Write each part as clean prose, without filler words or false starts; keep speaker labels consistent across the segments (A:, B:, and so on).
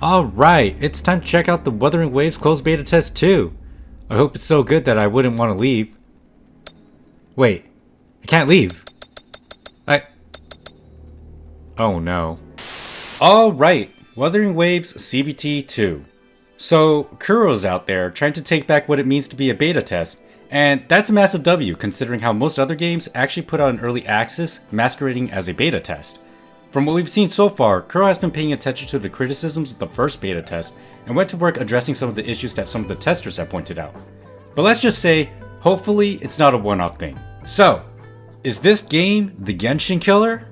A: Alright, it's time to check out the Wuthering Waves closed beta test 2. I hope it's so good that I wouldn't want to leave. Wait, I can't leave. Oh no. Alright, Wuthering Waves CBT2. So, Kuro's out there trying to take back what it means to be a beta test, and that's a massive W considering how most other games actually put out an early access masquerading as a beta test. From what we've seen so far, Kuro has been paying attention to the criticisms of the first beta test and went to work addressing some of the issues that some of the testers have pointed out. But let's just say, hopefully it's not a one-off thing. So, is this game the Genshin killer?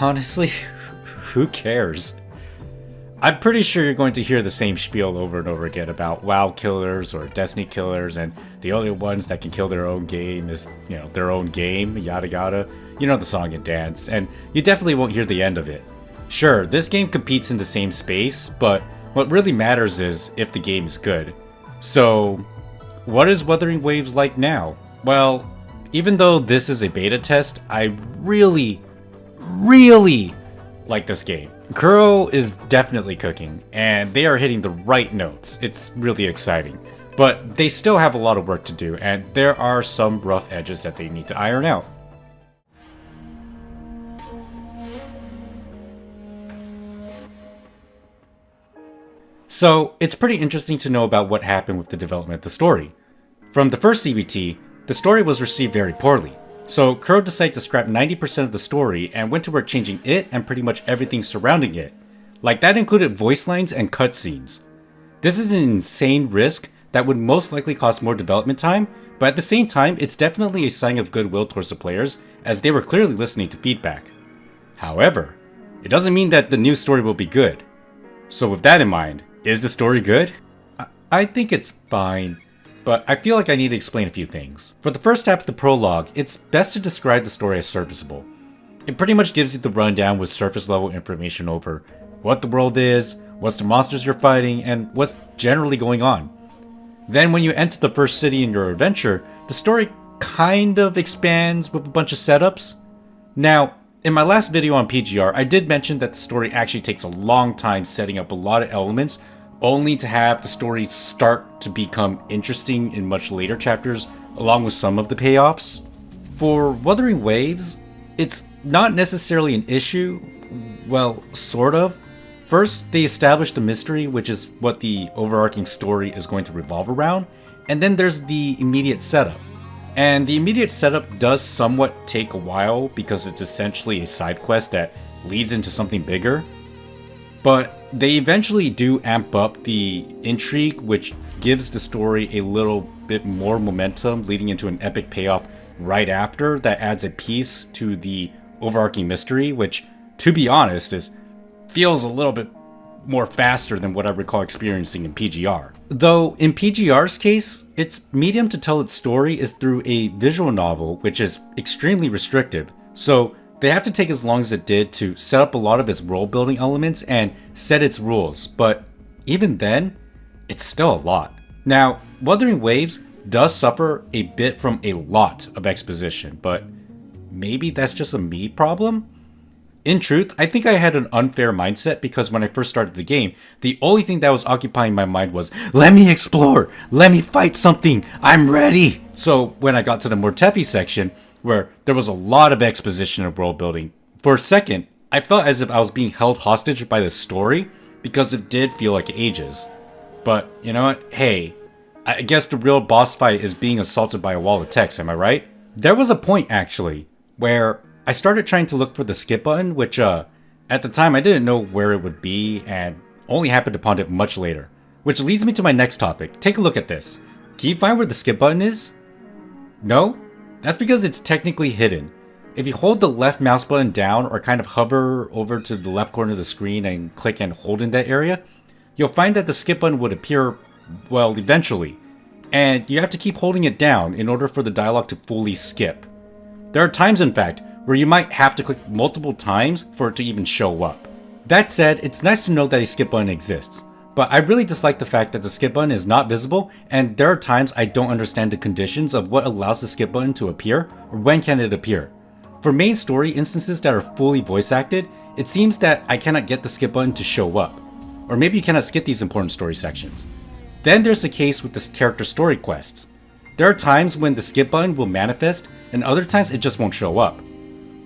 A: Honestly, who cares? I'm pretty sure you're going to hear the same spiel over and over again about WoW killers or Destiny killers, and the only ones that can kill their own game is, their own game, yada yada. You know the song and dance, and you definitely won't hear the end of it. Sure, this game competes in the same space, but what really matters is if the game is good. So, what is Wuthering Waves like now? Well, even though this is a beta test, I really like this game. Kuro is definitely cooking, and they are hitting the right notes. It's really exciting. But they still have a lot of work to do, and there are some rough edges that they need to iron out. So, it's pretty interesting to know about what happened with the development of the story. From the first CBT, the story was received very poorly. So, Kuro decided to scrap 90% of the story and went to work changing it and pretty much everything surrounding it. Like, that included voice lines and cutscenes. This is an insane risk that would most likely cost more development time, but at the same time, it's definitely a sign of goodwill towards the players, as they were clearly listening to feedback. However, it doesn't mean that the new story will be good. So with that in mind, is the story good? I think it's fine, but I feel like I need to explain a few things. For the first half of the prologue, it's best to describe the story as serviceable. It pretty much gives you the rundown with surface level information over what the world is, what's the monsters you're fighting, and what's generally going on. Then when you enter the first city in your adventure, the story kind of expands with a bunch of setups. Now, in my last video on PGR, I did mention that the story actually takes a long time setting up a lot of elements, only to have the story start to become interesting in much later chapters, along with some of the payoffs. For Wuthering Waves, it's not necessarily an issue, well, sort of. First, they establish the mystery, which is what the overarching story is going to revolve around, and then there's the immediate setup. And the immediate setup does somewhat take a while because it's essentially a side quest that leads into something bigger. But they eventually do amp up the intrigue, which gives the story a little bit more momentum, leading into an epic payoff right after that adds a piece to the overarching mystery, which, to be honest, feels a little bit more faster than what I recall experiencing in PGR. Though in PGR's case, its medium to tell its story is through a visual novel, which is extremely restrictive. So they have to take as long as it did to set up a lot of its world building elements and set its rules, but even then, it's still a lot. Now, Wuthering Waves does suffer a bit from a lot of exposition, but maybe that's just a me problem? In truth, I think I had an unfair mindset because when I first started the game, the only thing that was occupying my mind was, let me explore, let me fight something, I'm ready! So when I got to the more Tepi section, where there was a lot of exposition and world building, for a second, I felt as if I was being held hostage by the story because it did feel like ages. But you know what? Hey, I guess the real boss fight is being assaulted by a wall of text, am I right? There was a point actually where I started trying to look for the skip button, which at the time I didn't know where it would be and only happened upon it much later. Which leads me to my next topic. Take a look at this. Can you find where the skip button is? No? That's because it's technically hidden. If you hold the left mouse button down or kind of hover over to the left corner of the screen and click and hold in that area, you'll find that the skip button would appear, well, eventually. And you have to keep holding it down in order for the dialogue to fully skip. There are times, in fact, where you might have to click multiple times for it to even show up. That said, it's nice to know that a skip button exists, but I really dislike the fact that the skip button is not visible, and there are times I don't understand the conditions of what allows the skip button to appear, or when can it appear. For main story instances that are fully voice acted, it seems that I cannot get the skip button to show up. or maybe you cannot skip these important story sections. Then there's the case with the character story quests. There are times when the skip button will manifest, and other times it just won't show up.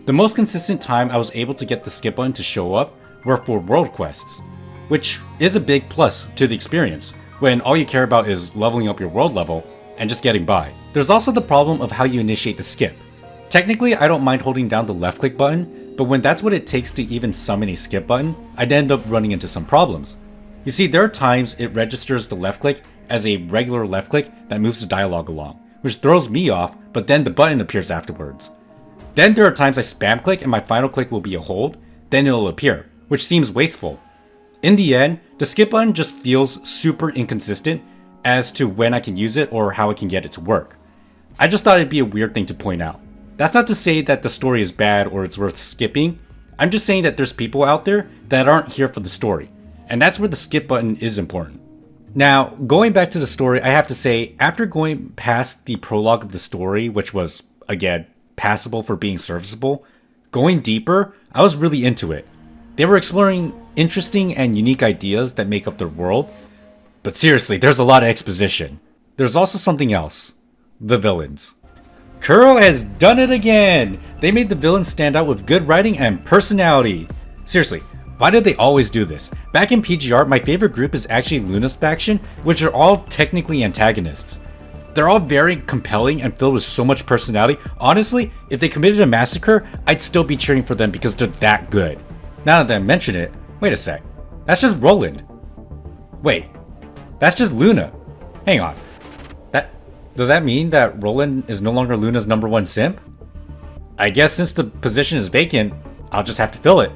A: The most consistent time I was able to get the skip button to show up were for world quests, which is a big plus to the experience, when all you care about is leveling up your world level and just getting by. There's also the problem of how you initiate the skip. Technically, I don't mind holding down the left click button, but when that's what it takes to even summon a skip button, I'd end up running into some problems. You see, there are times it registers the left click as a regular left click that moves the dialogue along, which throws me off, but then the button appears afterwards. Then there are times I spam click and my final click will be a hold, then it'll appear, which seems wasteful. In the end, the skip button just feels super inconsistent as to when I can use it or how I can get it to work. I just thought it'd be a weird thing to point out. That's not to say that the story is bad or it's worth skipping. I'm just saying that there's people out there that aren't here for the story, and that's where the skip button is important. Now, going back to the story, I have to say, after going past the prologue of the story, which was, again, passable for being serviceable, going deeper, I was really into it. They were exploring interesting and unique ideas that make up their world, but seriously, there's a lot of exposition. There's also something else. The villains. Kuro has done it again! They made the villains stand out with good writing and personality. Seriously, why did they always do this? Back in PGR, my favorite group is actually Luna's faction, which are all technically antagonists. They're all very compelling and filled with so much personality. Honestly, if they committed a massacre, I'd still be cheering for them because they're that good. Now that I mention it, wait a sec. That's just Roland. Wait, that's just Luna. Hang on. Does that mean that Roland is no longer Luna's #1 simp? I guess since the position is vacant, I'll just have to fill it.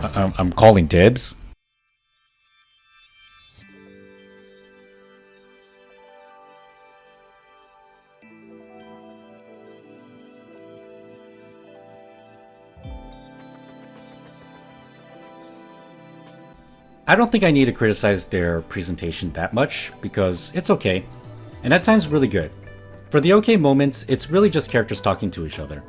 A: I'm calling dibs. I don't think I need to criticize their presentation that much, because it's okay, and at times really good. For the okay moments, it's really just characters talking to each other.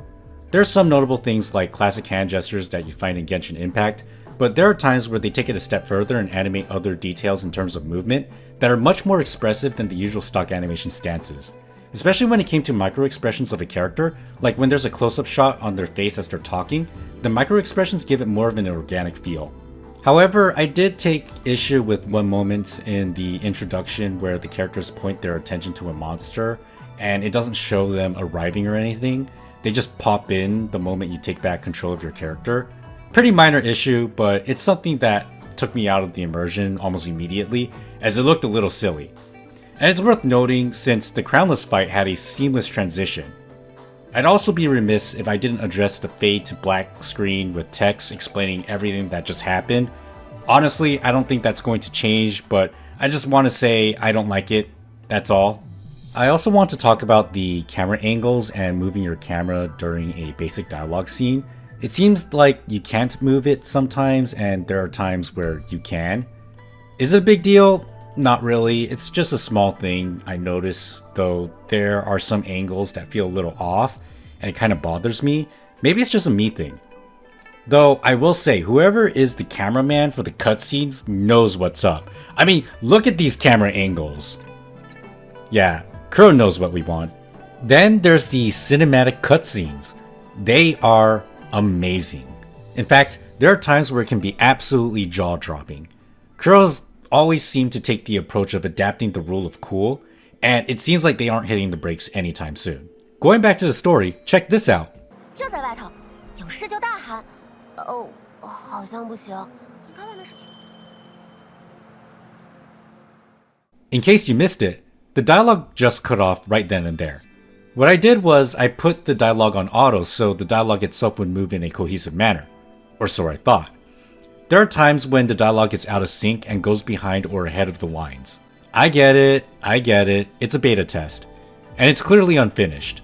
A: There are some notable things like classic hand gestures that you find in Genshin Impact, but there are times where they take it a step further and animate other details in terms of movement that are much more expressive than the usual stock animation stances. Especially when it came to micro expressions of a character, like when there's a close-up shot on their face as they're talking, the micro expressions give it more of an organic feel. However, I did take issue with one moment in the introduction where the characters point their attention to a monster and it doesn't show them arriving or anything. They just pop in the moment you take back control of your character. Pretty minor issue, but it's something that took me out of the immersion almost immediately as it looked a little silly. And it's worth noting since the Crownless fight had a seamless transition. I'd also be remiss if I didn't address the fade to black screen with text explaining everything that just happened. Honestly, I don't think that's going to change, but I just want to say I don't like it, that's all. I also want to talk about the camera angles and moving your camera during a basic dialogue scene. It seems like you can't move it sometimes, and there are times where you can. Is it a big deal? Not really, it's just a small thing I noticed, though there are some angles that feel a little off, and it kind of bothers me. Maybe it's just a me thing. Though I will say, whoever is the cameraman for the cutscenes knows what's up. I mean, look at these camera angles. Yeah, Crow knows what we want. Then there's the cinematic cutscenes. They are amazing. In fact, there are times where it can be absolutely jaw-dropping. Crow's always seem to take the approach of adapting the rule of cool, and it seems like they aren't hitting the brakes anytime soon. Going back to the story, check this out. In case you missed it, the dialogue just cut off right then and there. What I did was I put the dialogue on auto so the dialogue itself would move in a cohesive manner, or so I thought. There are times when the dialogue is out of sync and goes behind or ahead of the lines. I get it, it's a beta test, and it's clearly unfinished.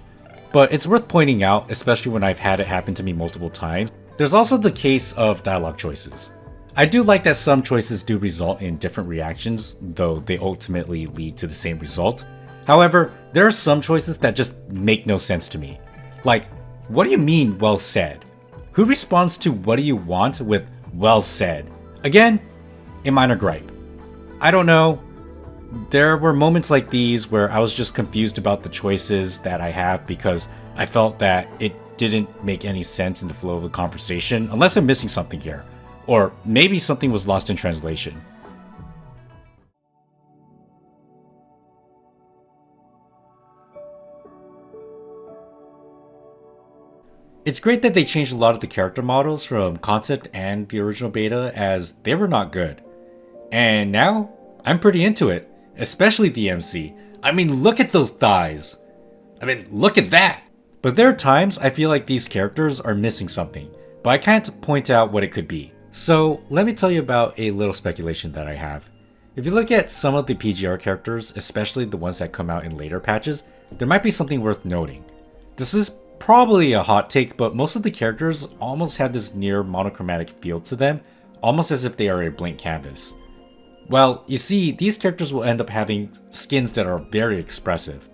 A: But it's worth pointing out, especially when I've had it happen to me multiple times. There's also the case of dialogue choices. I do like that some choices do result in different reactions, though they ultimately lead to the same result. However, there are some choices that just make no sense to me. Like, what do you mean, well said? Who responds to what do you want with well said? Again, a minor gripe. I don't know. There were moments like these where I was just confused about the choices that I have because I felt that it didn't make any sense in the flow of the conversation, unless I'm missing something here. Or maybe something was lost in translation. It's great that they changed a lot of the character models from concept and the original beta, as they were not good. And now, I'm pretty into it, especially the MC. I mean, look at those thighs. I mean, look at that. But there are times I feel like these characters are missing something, but I can't point out what it could be. So let me tell you about a little speculation that I have. If you look at some of the PGR characters, especially the ones that come out in later patches, there might be something worth noting. This is probably a hot take, but most of the characters almost have this near monochromatic feel to them, almost as if they are a blank canvas. Well, you see, these characters will end up having skins that are very expressive.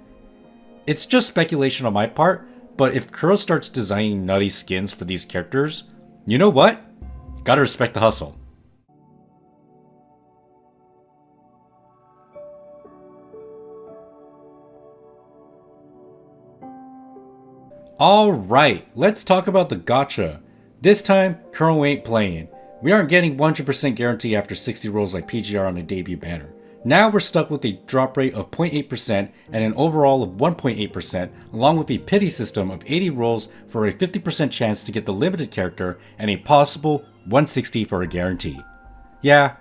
A: It's just speculation on my part, but if Kuro starts designing nutty skins for these characters, you know what? Gotta respect the hustle. Alright, let's talk about the gacha. This time, Kuro ain't playing. We aren't getting 100% guarantee after 60 rolls like PGR on a debut banner. Now we're stuck with a drop rate of 0.8% and an overall of 1.8%, along with a pity system of 80 rolls for a 50% chance to get the limited character and a possible 160 for a guarantee. Yeah,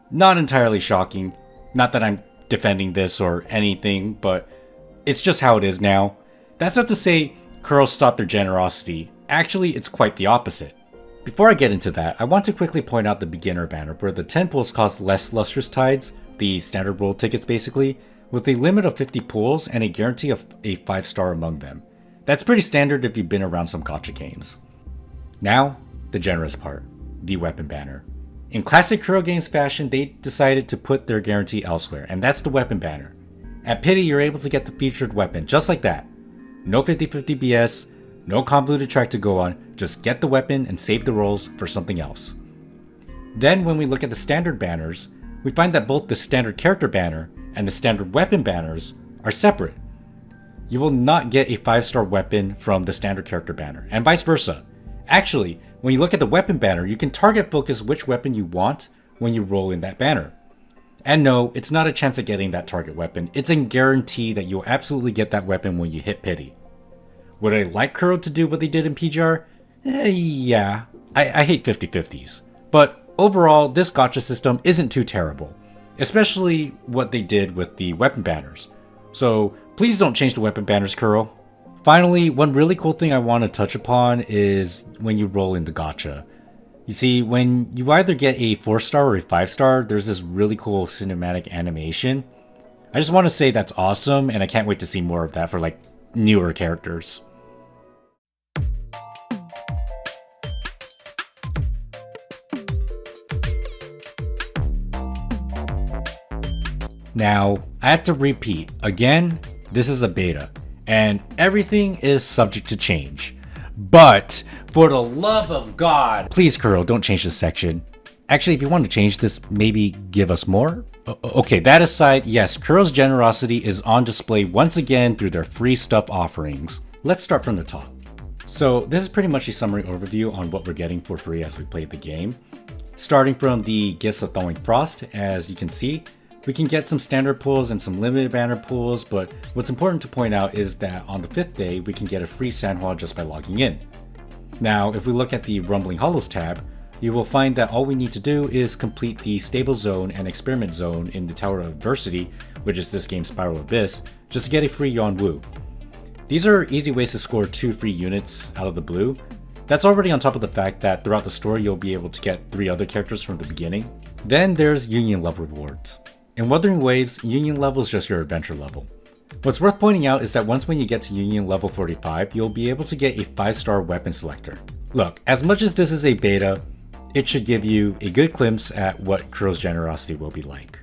A: not entirely shocking. Not that I'm defending this or anything, but it's just how it is now. That's not to say Kuro stopped their generosity. Actually, it's quite the opposite. Before I get into that, I want to quickly point out the beginner banner where the 10 pools cost less lustrous tides, the standard roll tickets basically, with a limit of 50 pools and a guarantee of a 5-star among them. That's pretty standard if you've been around some gacha games. Now, the generous part, the weapon banner. In classic Kuro games fashion, they decided to put their guarantee elsewhere, and that's the weapon banner. At Pity, you're able to get the featured weapon, just like that. No 50-50 BS, no convoluted track to go on, just get the weapon and save the rolls for something else. Then when we look at the standard banners, we find that both the standard character banner and the standard weapon banners are separate. You will not get a 5-star weapon from the standard character banner, and vice versa. Actually, when you look at the weapon banner, you can target focus which weapon you want when you roll in that banner. And no, it's not a chance at getting that target weapon, it's a guarantee that you'll absolutely get that weapon when you hit Pity. Would I like Kuro to do what they did in PGR? Yeah, I hate 50-50s. But overall, this gacha system isn't too terrible, especially what they did with the weapon banners. So please don't change the weapon banners, Kuro. Finally, one really cool thing I want to touch upon is when you roll in the gacha. You see, when you either get a 4-star or a 5-star, there's this really cool cinematic animation. I just want to say that's awesome, and I can't wait to see more of that for like newer characters. Now, I have to repeat, again, this is a beta, and everything is subject to change. But, for the love of God, please Kuro, don't change this section. Actually, if you want to change this, maybe give us more? Okay, that aside, yes, Kuro's generosity is on display once again through their free stuff offerings. Let's start from the top. So, this is pretty much a summary overview on what we're getting for free as we play the game. Starting from the gifts of Thawing Frost, as you can see, we can get some standard pulls and some limited banner pulls, but what's important to point out is that on the 5th day, we can get a free Sanhua just by logging in. Now, if we look at the Rumbling Hollows tab, you will find that all we need to do is complete the Stable Zone and Experiment Zone in the Tower of Adversity, which is this game's Spiral Abyss, just to get a free Yonwu. These are easy ways to score 2 free units out of the blue. That's already on top of the fact that throughout the story you'll be able to get 3 other characters from the beginning. Then there's Union level rewards. In Wuthering Waves, Union level is just your adventure level. What's worth pointing out is that once when you get to Union level 45, you'll be able to get a 5-star weapon selector. Look, as much as this is a beta, it should give you a good glimpse at what Kuro's generosity will be like.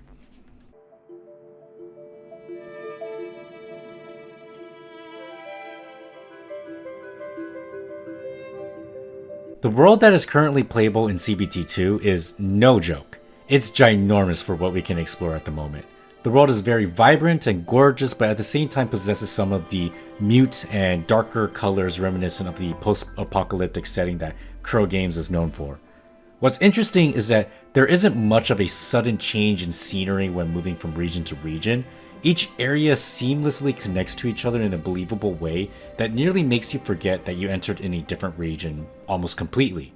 A: The world that is currently playable in CBT2 is no joke. It's ginormous for what we can explore at the moment. The world is very vibrant and gorgeous, but at the same time possesses some of the mute and darker colors reminiscent of the post-apocalyptic setting that Crow Games is known for. What's interesting is that there isn't much of a sudden change in scenery when moving from region to region. Each area seamlessly connects to each other in a believable way that nearly makes you forget that you entered in a different region almost completely.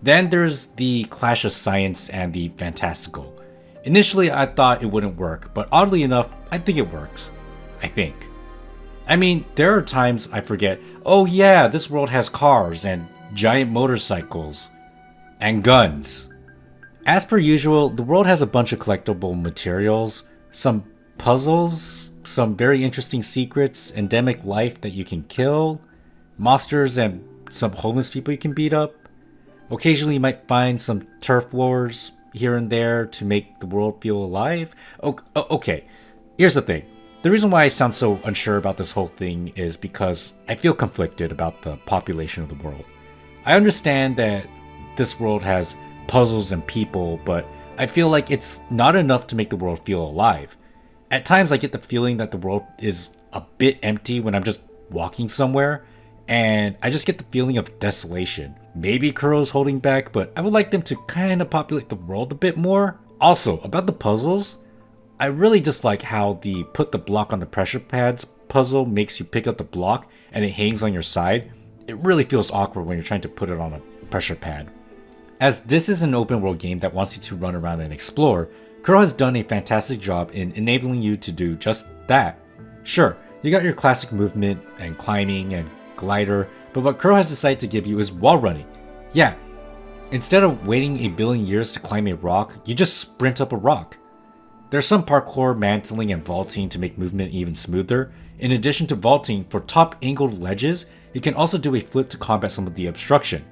A: Then there's the clash of science and the fantastical. Initially I thought it wouldn't work, but oddly enough, I think it works. I think. I mean, there are times I forget, oh yeah, this world has cars and giant motorcycles and guns. As per usual, the world has a bunch of collectible materials, some puzzles, some very interesting secrets, endemic life that you can kill, monsters and some homeless people you can beat up. Occasionally you might find some turf wars here and there to make the world feel alive. Okay, here's the thing. The reason why I sound so unsure about this whole thing is because I feel conflicted about the population of the world. I understand that this world has puzzles and people, but I feel like it's not enough to make the world feel alive. At times I get the feeling that the world is a bit empty when I'm just walking somewhere, and I just get the feeling of desolation. Maybe Kuro's holding back, but I would like them to kind of populate the world a bit more. Also, about the puzzles, I really dislike how the put the block on the pressure pads puzzle makes you pick up the block and it hangs on your side. It really feels awkward when you're trying to put it on a pressure pad. As this is an open world game that wants you to run around and explore, Kuro has done a fantastic job in enabling you to do just that. Sure, you got your classic movement and climbing and glider, but what Kuro has decided to give you is wall running. Yeah, instead of waiting a billion years to climb a rock, you just sprint up a rock. There's some parkour, mantling, and vaulting to make movement even smoother. In addition to vaulting, for top angled ledges, you can also do a flip to combat some of the obstruction.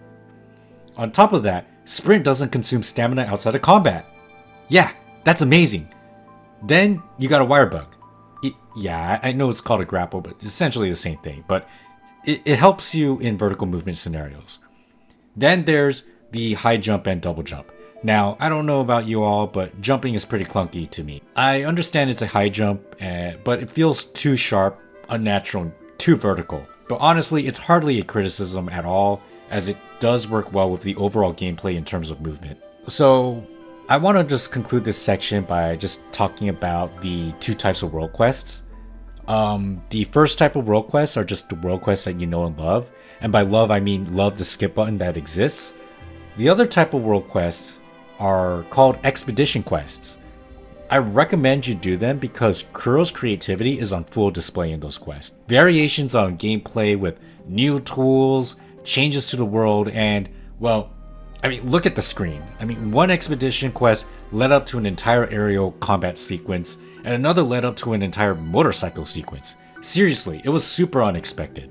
A: On top of that, sprint doesn't consume stamina outside of combat. Yeah, that's amazing. Then you got a wire bug. Yeah, I know it's called a grapple, but it's essentially the same thing, but it helps you in vertical movement scenarios. Then there's the high jump and double jump. Now, I don't know about you all, but jumping is pretty clunky to me. I understand it's a high jump, but it feels too sharp, unnatural, and too vertical. But honestly, it's hardly a criticism at all, as it does work well with the overall gameplay in terms of movement. So, I want to just conclude this section by just talking about the two types of world quests. The first type of world quests are just the world quests that you know and love, and by love I mean love the skip button that exists. The other type of world quests are called expedition quests. I recommend you do them because Kuro's creativity is on full display in those quests. Variations on gameplay with new tools, changes to the world, and, well, I mean, look at the screen. I mean, one expedition quest led up to an entire aerial combat sequence, and another led up to an entire motorcycle sequence. Seriously, it was super unexpected.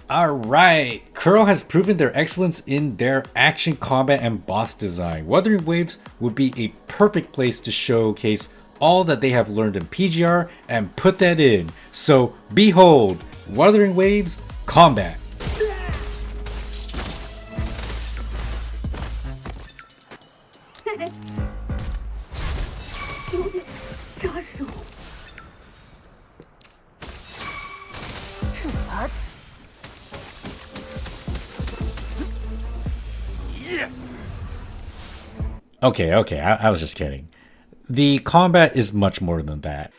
A: Alright, Kuro has proven their excellence in their action combat and boss design. Wuthering Waves would be a perfect place to showcase all that they have learned in PGR and put that in. So behold, Wuthering Waves Combat. Okay, I was just kidding. The combat is much more than that.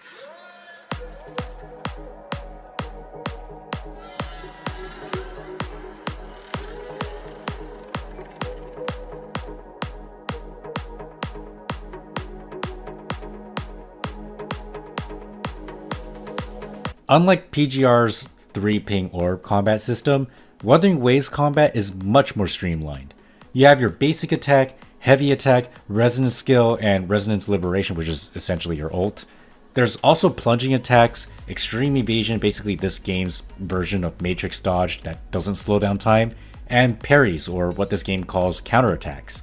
A: Unlike PGR's 3-ping orb combat system, Wuthering Waves combat is much more streamlined. You have your basic attack, heavy attack, resonance skill, and resonance liberation, which is essentially your ult. There's also plunging attacks, extreme evasion, basically this game's version of matrix dodge that doesn't slow down time, and parries, or what this game calls counterattacks.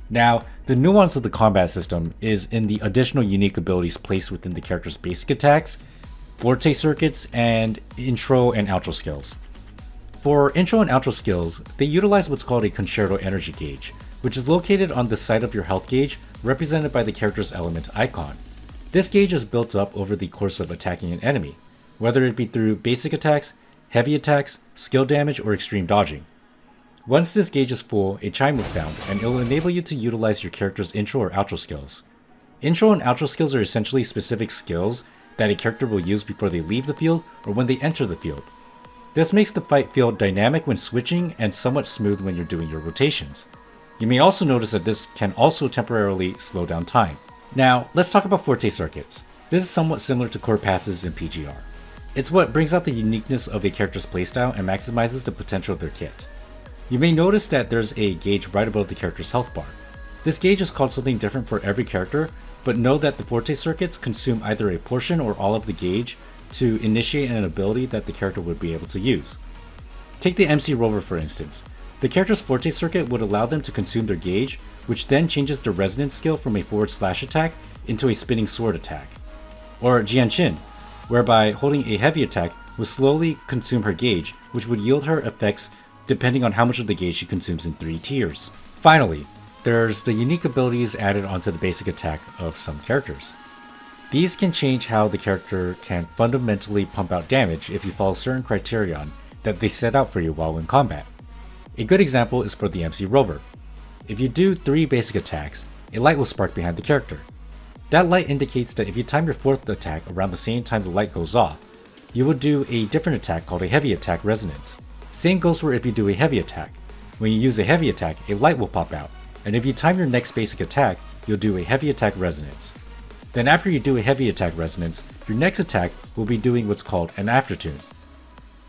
A: Now, the nuance of the combat system is in the additional unique abilities placed within the character's basic attacks, forte circuits, and intro and outro skills. For intro and outro skills, they utilize what's called a concerto energy gauge, which is located on the side of your health gauge, represented by the character's element icon. This gauge is built up over the course of attacking an enemy, whether it be through basic attacks, heavy attacks, skill damage, or extreme dodging. Once this gauge is full, a chime will sound, and it will enable you to utilize your character's intro or outro skills. Intro and outro skills are essentially specific skills that a character will use before they leave the field or when they enter the field. This makes the fight feel dynamic when switching and somewhat smooth when you're doing your rotations. You may also notice that this can also temporarily slow down time. Now, let's talk about forte circuits. This is somewhat similar to core passes in PGR. It's what brings out the uniqueness of a character's playstyle and maximizes the potential of their kit. You may notice that there's a gauge right above the character's health bar. This gauge is called something different for every character, but know that the forte circuits consume either a portion or all of the gauge to initiate an ability that the character would be able to use. Take the MC Rover for instance. The character's forte circuit would allow them to consume their gauge, which then changes their resonance skill from a forward slash attack into a spinning sword attack. Or Jianshin, whereby holding a heavy attack would slowly consume her gauge, which would yield her effects depending on how much of the gauge she consumes in 3 tiers. Finally, there's the unique abilities added onto the basic attack of some characters. These can change how the character can fundamentally pump out damage if you follow certain criterion that they set out for you while in combat. A good example is for the MC Rover. If you do 3 basic attacks, a light will spark behind the character. That light indicates that if you time your 4th attack around the same time the light goes off, you will do a different attack called a heavy attack resonance. Same goes for if you do a heavy attack. When you use a heavy attack, a light will pop out, and if you time your next basic attack, you'll do a heavy attack resonance. Then after you do a heavy attack resonance, your next attack will be doing what's called an aftertune.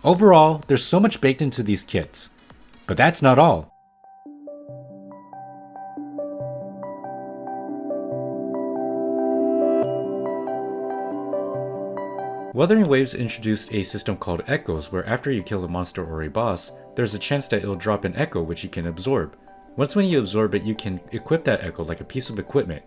A: Overall, there's so much baked into these kits. But that's not all. Wuthering Waves introduced a system called echoes, where after you kill a monster or a boss, there's a chance that it'll drop an echo which you can absorb. Once when you absorb it, you can equip that echo like a piece of equipment.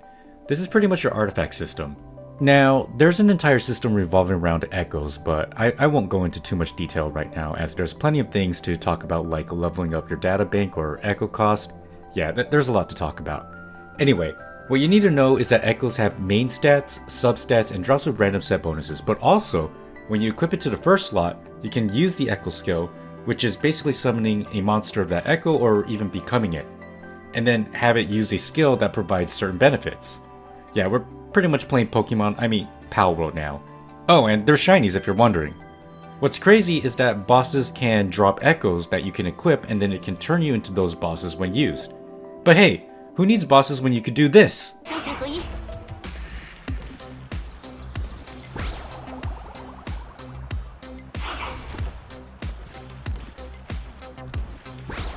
A: This is pretty much your artifact system. Now, there's an entire system revolving around echoes, but I won't go into too much detail right now, as there's plenty of things to talk about, like leveling up your data bank or echo cost. Yeah, there's a lot to talk about. Anyway, what you need to know is that echoes have main stats, substats, and drops with random set bonuses, but also, when you equip it to the first slot, you can use the echo skill, which is basically summoning a monster of that echo or even becoming it, and then have it use a skill that provides certain benefits. Yeah, we're pretty much playing Pal World now. Oh, and there's shinies if you're wondering. What's crazy is that bosses can drop echoes that you can equip, and then it can turn you into those bosses when used. But hey, who needs bosses when you could do this?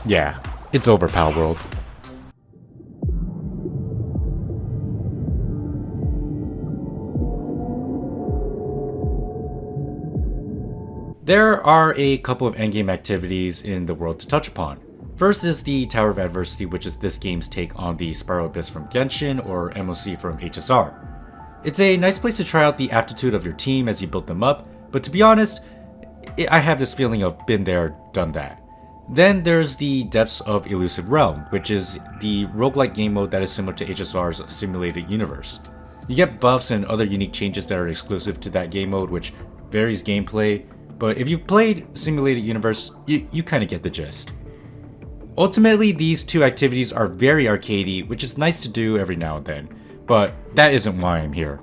A: Yeah, it's over, Pal World. There are a couple of endgame activities in the world to touch upon. First is the Tower of Adversity, which is this game's take on the Spiral Abyss from Genshin or MOC from HSR. It's a nice place to try out the aptitude of your team as you build them up, but to be honest, I have this feeling of been there, done that. Then there's the Depths of Elusive Realm, which is the roguelike game mode that is similar to HSR's Simulated Universe. You get buffs and other unique changes that are exclusive to that game mode, which varies gameplay, but if you've played Simulated Universe, you kinda get the gist. Ultimately, these two activities are very arcadey, which is nice to do every now and then, but that isn't why I'm here.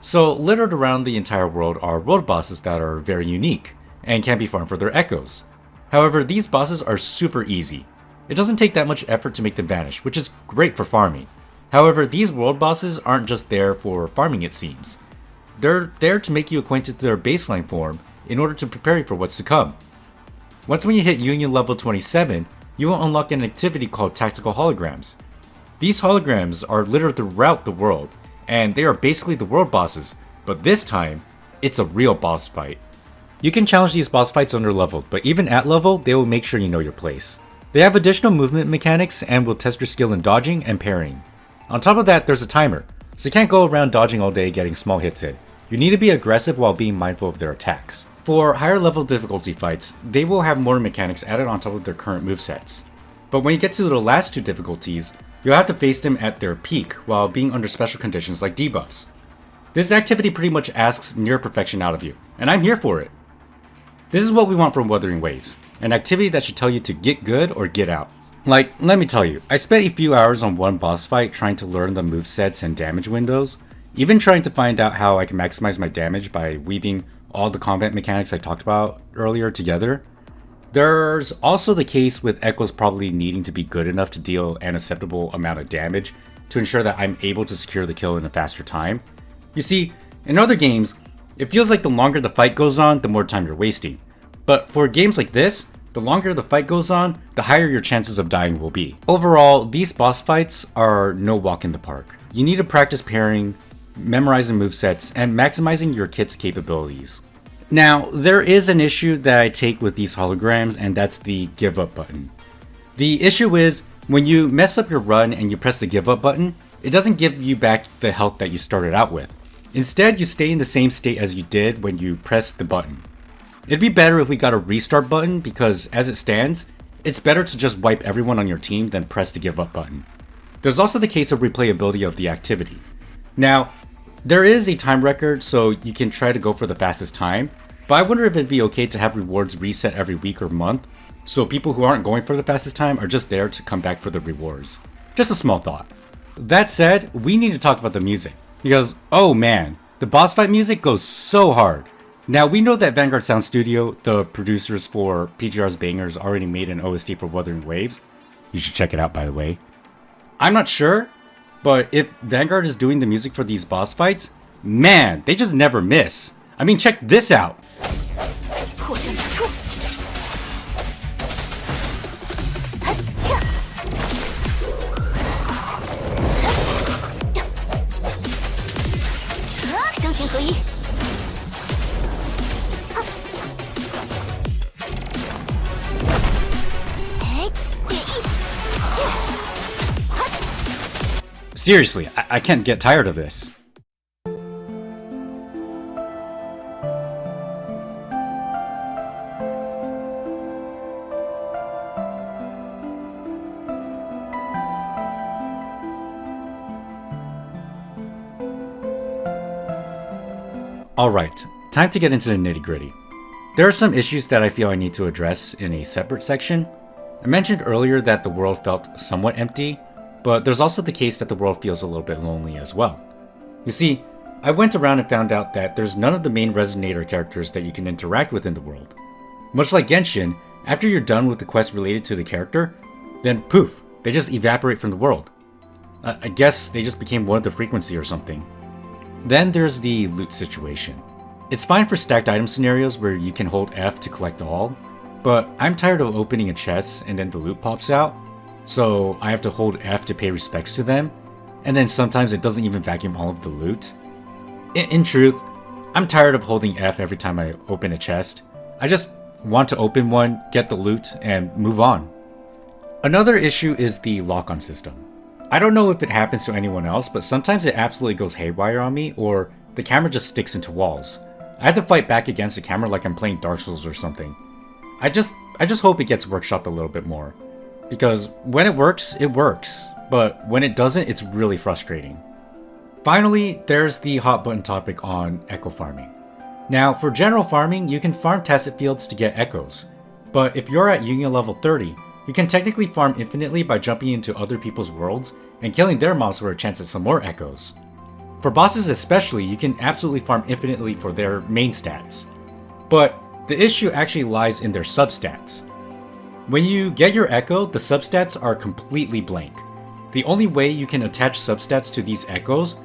A: So, littered around the entire world are world bosses that are very unique, and can be farmed for their echoes. However, these bosses are super easy. It doesn't take that much effort to make them vanish, which is great for farming. However, these world bosses aren't just there for farming, it seems. They're there to make you acquainted to their baseline form in order to prepare you for what's to come. Once when you hit Union level 27, you will unlock an activity called Tactical Holograms. These holograms are littered throughout the world, and they are basically the world bosses, but this time, it's a real boss fight. You can challenge these boss fights under level, but even at level, they will make sure you know your place. They have additional movement mechanics and will test your skill in dodging and parrying. On top of that, there's a timer, so you can't go around dodging all day getting small hits in. You need to be aggressive while being mindful of their attacks. For higher level difficulty fights, they will have more mechanics added on top of their current movesets. But when you get to the last two difficulties, you'll have to face them at their peak while being under special conditions like debuffs. This activity pretty much asks near perfection out of you, and I'm here for it. This is what we want from Wuthering Waves, an activity that should tell you to get good or get out. Like, let me tell you, I spent a few hours on one boss fight trying to learn the movesets and damage windows, even trying to find out how I can maximize my damage by weaving all the combat mechanics I talked about earlier together. There's also the case with echoes probably needing to be good enough to deal an acceptable amount of damage to ensure that I'm able to secure the kill in a faster time. You see, in other games, it feels like the longer the fight goes on, the more time you're wasting. But for games like this, the longer the fight goes on, the higher your chances of dying will be. Overall, these boss fights are no walk in the park. You need to practice parrying, memorizing movesets, and maximizing your kit's capabilities. Now, there is an issue that I take with these holograms, and that's the give up button. The issue is, when you mess up your run and you press the give up button, it doesn't give you back the health that you started out with. Instead, you stay in the same state as you did when you pressed the button. It'd be better if we got a restart button because, as it stands, it's better to just wipe everyone on your team than press the give up button. There's also the case of replayability of the activity. Now, there is a time record, so you can try to go for the fastest time, but I wonder if it'd be okay to have rewards reset every week or month, so people who aren't going for the fastest time are just there to come back for the rewards. Just a small thought. That said, we need to talk about the music, because, oh man, the boss fight music goes so hard. Now, we know that Vanguard Sound Studio, the producers for PGR's Bangers, already made an OST for Wuthering Waves. You should check it out, by the way. I'm not sure, but if Vanguard is doing the music for these boss fights, man, they just never miss. I mean, check this out. Seriously, I can't get tired of this. Alright, time to get into the nitty-gritty. There are some issues that I feel I need to address in a separate section. I mentioned earlier that the world felt somewhat empty, but there's also the case that the world feels a little bit lonely as well. You see, I went around and found out that there's none of the main Resonator characters that you can interact with in the world. Much like Genshin, after you're done with the quest related to the character, then poof, they just evaporate from the world. I guess they just became one of the frequency or something. Then there's the loot situation. It's fine for stacked item scenarios where you can hold F to collect all, but I'm tired of opening a chest and then the loot pops out, so I have to hold F to pay respects to them, and then sometimes it doesn't even vacuum all of the loot. In truth, I'm tired of holding F every time I open a chest. I just want to open one, get the loot, and move on. Another issue is the lock-on system. I don't know if it happens to anyone else, but sometimes it absolutely goes haywire on me, or the camera just sticks into walls. I had to fight back against the camera like I'm playing Dark Souls or something. I just hope it gets workshopped a little bit more. Because when it works, but when it doesn't, it's really frustrating. Finally, there's the hot button topic on echo farming. Now, for general farming, you can farm tacit fields to get echoes, but if you're at Union level 30, you can technically farm infinitely by jumping into other people's worlds and killing their mobs for a chance at some more echoes. For bosses especially, you can absolutely farm infinitely for their main stats. But the issue actually lies in their substats. When you get your echo, the substats are completely blank. The only way you can attach substats to these echoes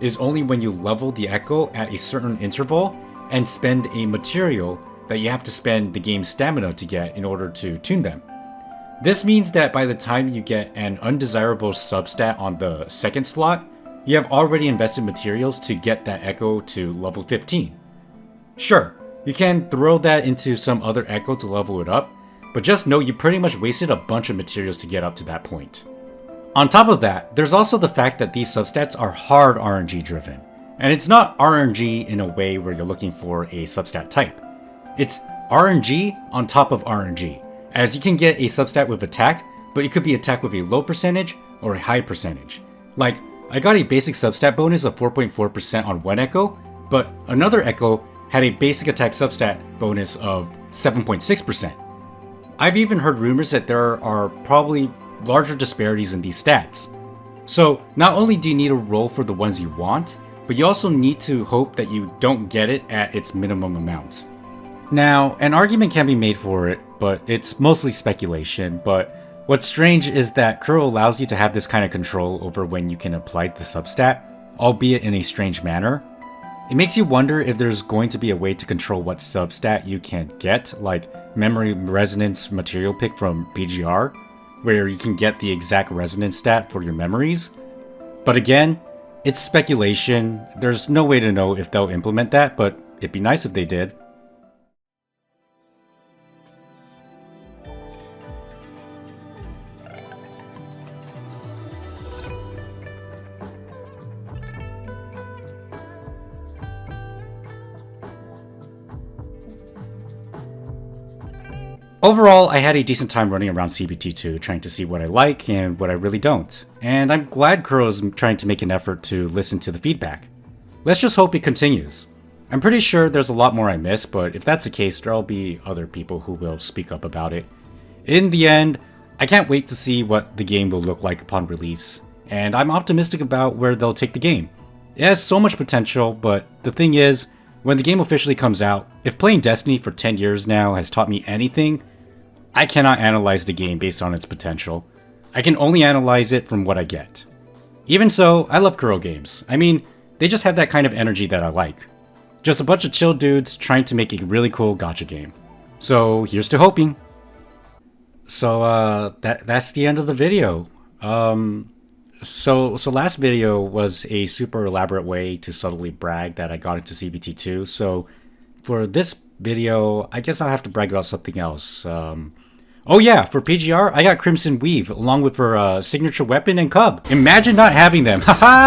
A: is only when you level the echo at a certain interval and spend a material that you have to spend the game's stamina to get in order to tune them. This means that by the time you get an undesirable substat on the second slot, you have already invested materials to get that echo to level 15. Sure, you can throw that into some other echo to level it up, but just know you pretty much wasted a bunch of materials to get up to that point. On top of that, there's also the fact that these substats are hard RNG driven. And it's not RNG in a way where you're looking for a substat type. It's RNG on top of RNG, as you can get a substat with attack, but it could be attack with a low percentage or a high percentage. Like, I got a basic substat bonus of 4.4% on one echo, but another echo had a basic attack substat bonus of 7.6%. I've even heard rumors that there are probably larger disparities in these stats. So not only do you need to roll for the ones you want, but you also need to hope that you don't get it at its minimum amount. Now, an argument can be made for it, but it's mostly speculation. But what's strange is that Kuro allows you to have this kind of control over when you can apply the substat, albeit in a strange manner. It makes you wonder if there's going to be a way to control what substat you can get, like memory resonance material pick from PGR, where you can get the exact resonance stat for your memories. But again, it's speculation. There's no way to know if they'll implement that, but it'd be nice if they did. Overall, I had a decent time running around CBT2, trying to see what I like and what I really don't. And I'm glad Kuro's trying to make an effort to listen to the feedback. Let's just hope it continues. I'm pretty sure there's a lot more I missed, but if that's the case, there'll be other people who will speak up about it. In the end, I can't wait to see what the game will look like upon release, and I'm optimistic about where they'll take the game. It has so much potential, but the thing is, when the game officially comes out, if playing Destiny for 10 years now has taught me anything, I cannot analyze the game based on its potential. I can only analyze it from what I get. Even so, I love Kuro games. I mean, they just have that kind of energy that I like. Just a bunch of chill dudes trying to make a really cool gacha game. So here's to hoping. So that's the end of the video. So last video was a super elaborate way to subtly brag that I got into CBT2. So for this video, I guess I'll have to brag about something else. Oh yeah, for PGR, I got Crimson Weave along with her signature weapon and Cub. Imagine not having them, haha!